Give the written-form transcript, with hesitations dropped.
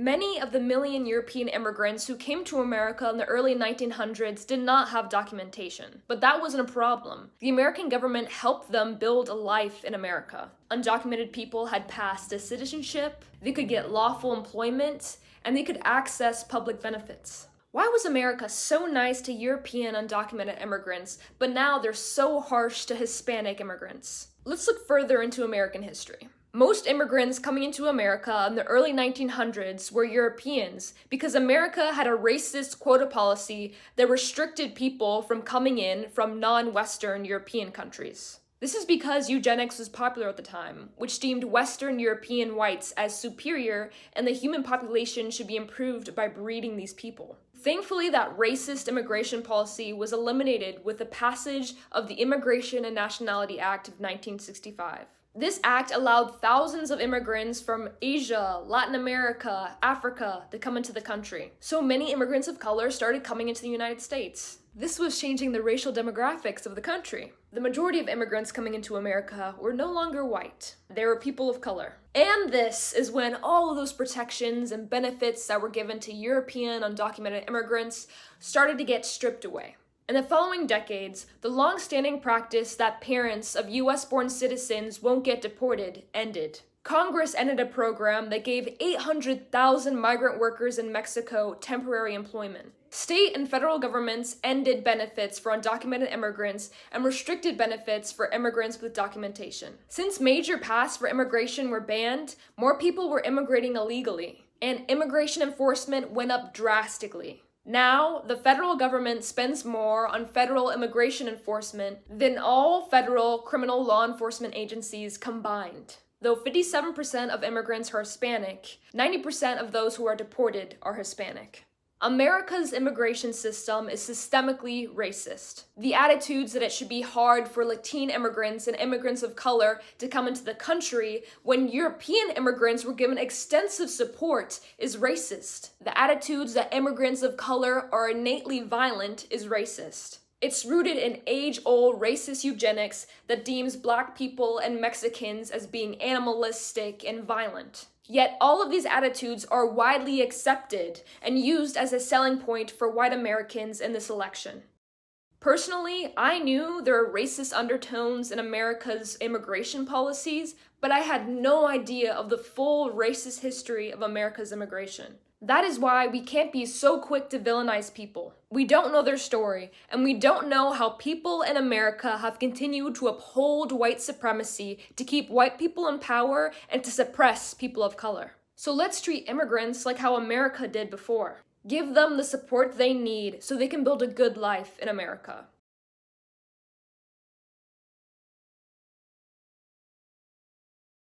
Many of the million European immigrants who came to America in the early 1900s did not have documentation, but that wasn't a problem. The American government helped them build a life in America. Undocumented people had paths to citizenship, they could get lawful employment, and they could access public benefits. Why was America so nice to European undocumented immigrants, but now they're so harsh to Hispanic immigrants? Let's look further into American history. Most immigrants coming into America in the early 1900s were Europeans because America had a racist quota policy that restricted people from coming in from non-Western European countries. This is because eugenics was popular at the time, which deemed Western European whites as superior and the human population should be improved by breeding these people. Thankfully, that racist immigration policy was eliminated with the passage of the Immigration and Nationality Act of 1965. This act allowed thousands of immigrants from Asia, Latin America, Africa to come into the country. So many immigrants of color started coming into the United States. This was changing the racial demographics of the country. The majority of immigrants coming into America were no longer white. They were people of color. And this is when all of those protections and benefits that were given to European undocumented immigrants started to get stripped away. In the following decades, the long-standing practice that parents of US-born citizens won't get deported ended. Congress ended a program that gave 800,000 migrant workers in Mexico temporary employment. State and federal governments ended benefits for undocumented immigrants and restricted benefits for immigrants with documentation. Since major paths for immigration were banned, more people were immigrating illegally, and immigration enforcement went up drastically. Now, the federal government spends more on federal immigration enforcement than all federal criminal law enforcement agencies combined. Though 57% of immigrants are Hispanic, 90% of those who are deported are Hispanic. America's immigration system is systemically racist. The attitudes that it should be hard for Latin immigrants and immigrants of color to come into the country when European immigrants were given extensive support is racist. The attitudes that immigrants of color are innately violent is racist. It's rooted in age-old racist eugenics that deems Black people and Mexicans as being animalistic and violent. Yet all of these attitudes are widely accepted and used as a selling point for white Americans in this election. Personally, I knew there are racist undertones in America's immigration policies, but I had no idea of the full racist history of America's immigration. That is why we can't be so quick to villainize people. We don't know their story, and we don't know how people in America have continued to uphold white supremacy to keep white people in power and to suppress people of color. So let's treat immigrants like how America did before. Give them the support they need so they can build a good life in America.